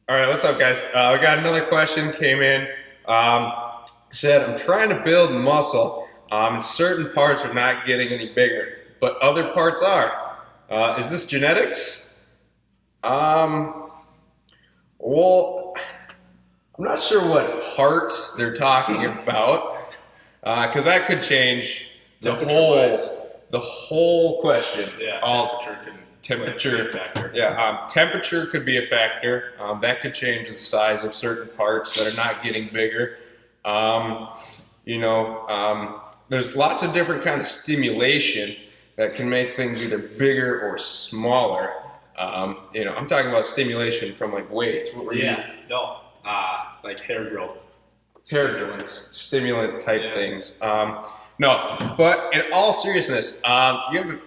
All right, what's up, guys? We got another question came in. Said, I'm trying to build muscle, and certain parts are not getting any bigger, but other parts are. Is this genetics? Um, well, I'm not sure what parts they're talking about, because that could change the Temperature-wise. whole question. Yeah, All temperature can temperature. be a factor. Yeah, temperature could be a factor. That could change the size of certain parts that are not getting bigger. Um, there's lots of different kind of stimulation that can make things either bigger or smaller. I'm talking about stimulation from like weights. What were you? Yeah, no, like hair growth. Hair Stimulants. stimulant type Yeah. things. No, but in all seriousness, you have a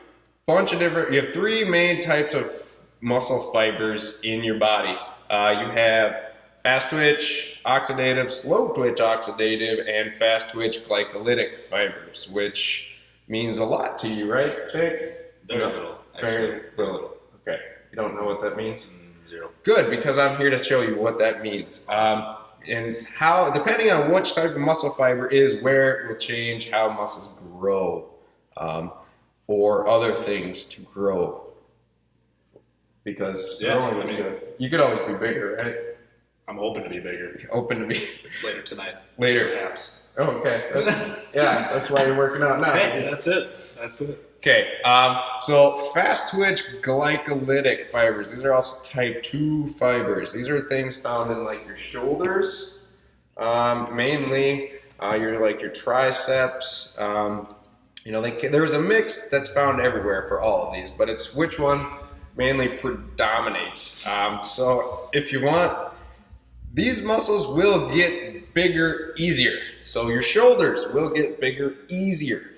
bunch of different. You have three main types of muscle fibers in your body. You have fast twitch oxidative, slow twitch oxidative, and fast twitch glycolytic fibers, which means a lot to you, right, Jake? Very No, little, actually. Very little. Okay, you don't know what that means? Zero. Good, because I'm here to show you what that means. And how, depending on which type of muscle fiber is, where it will change how muscles grow, or other things to grow. Because Yeah, growing is I mean- good. You could always be bigger, right? I'm hoping to be bigger Open to be later tonight. later. Perhaps. Oh, okay. That's why you're working out now. Hey, that's it. That's it. Okay, so fast twitch glycolytic fibers. These are also type 2 fibers. These are things found in like your shoulders, mainly your triceps. There's a mix that's found everywhere for all of these, but it's which one mainly predominates. So if you want, these muscles will get bigger easier. So your shoulders will get bigger easier.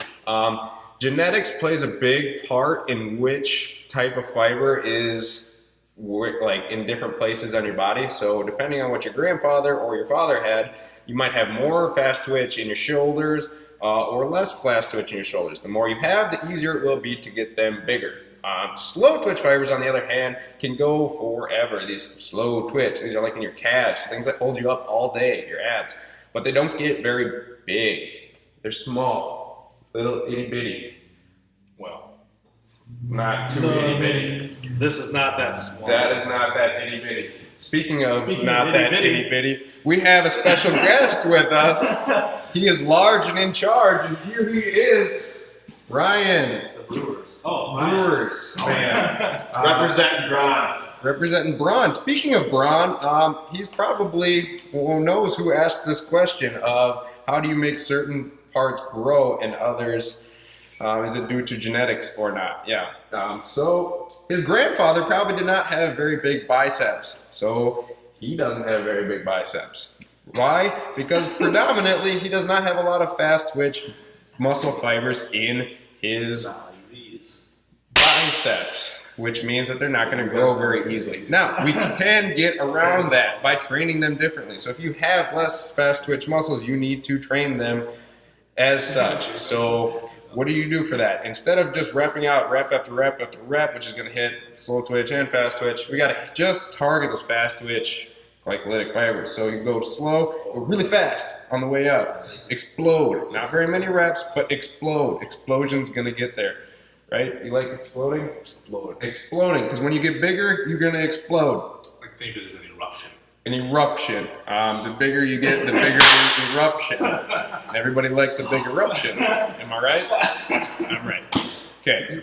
Genetics plays a big part in which type of fiber is like in different places on your body. So depending on what your grandfather or your father had, you might have more fast twitch in your shoulders or less fast twitch in your shoulders. The more you have, the easier it will be to get them bigger. Slow twitch fibers, on the other hand, can go forever. These slow twitch, these are like in your calves, things that hold you up all day, your abs. But they don't get very big. They're small, little itty bitty. Well, Not too itty bitty. this is not that small. That is not that itty bitty. Speaking of Speaking not of that itty-bitty. itty bitty, we have a special guest with us. He is large and in charge, and here he is, Ryan. The Brewers. Oh, Brewers fan. Representing Braun. Representing Braun. Speaking of Braun, he's probably knows who asked this question of how do you make certain parts grow and others, is it due to genetics or not? Yeah. So his grandfather probably did not have very big biceps, so he doesn't have very big biceps. Why? Because predominantly he does not have a lot of fast twitch muscle fibers in his These. biceps, which means that they're not going to grow very easily. Now, we can get around that by training them differently. So if you have less fast twitch muscles, you need to train them as such. So what do you do for that? Instead of just repping out rep after rep after rep, which is going to hit slow twitch and fast twitch, we got to just target those fast twitch glycolytic fibers. So you go slow, go really fast on the way up. Explode. Not very many reps, but explode. Explosion's going to get there. Right? You like exploding? Explode. Exploding, because when you get bigger, you're going to explode. I think it is an eruption. An eruption. The bigger you get, the bigger the eruption. Everybody likes a big eruption. Am I right? I'm right. Okay.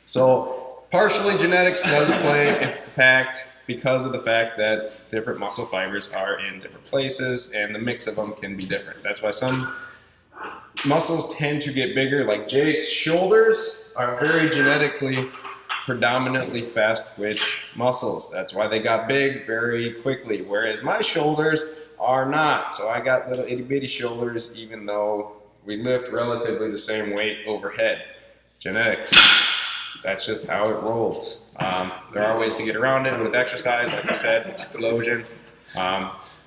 So partially genetics does play a fact because of the fact that different muscle fibers are in different places and the mix of them can be different. That's why some muscles tend to get bigger, like Jake's shoulders are very genetically predominantly fast twitch muscles. That's why they got big very quickly, whereas my shoulders are not. So I got little itty bitty shoulders even though we lift relatively the same weight overhead. Genetics. That's just how it rolls. There are ways to get around it with exercise, like I said, explosion.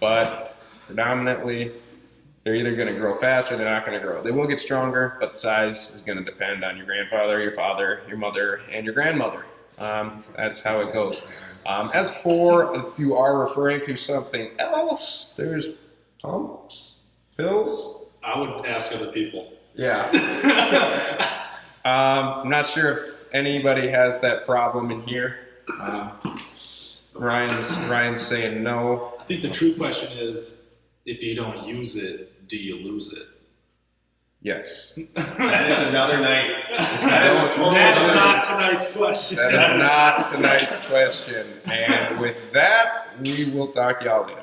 But predominantly, they're either going to grow fast or they're not going to grow. They will get stronger, but the size is going to depend on your grandfather, your father, your mother, and your grandmother. That's how it goes. As for if you are referring to something else, there's pumps, fills. I would ask other people. Yeah. I'm not sure if anybody has that problem in here. Ryan's saying no. I think the true question is, if you don't use it, do you lose it? Yes. That is another night. That is That's not tonight's question. That is not tonight's question. And with that, we will talk to y'all later.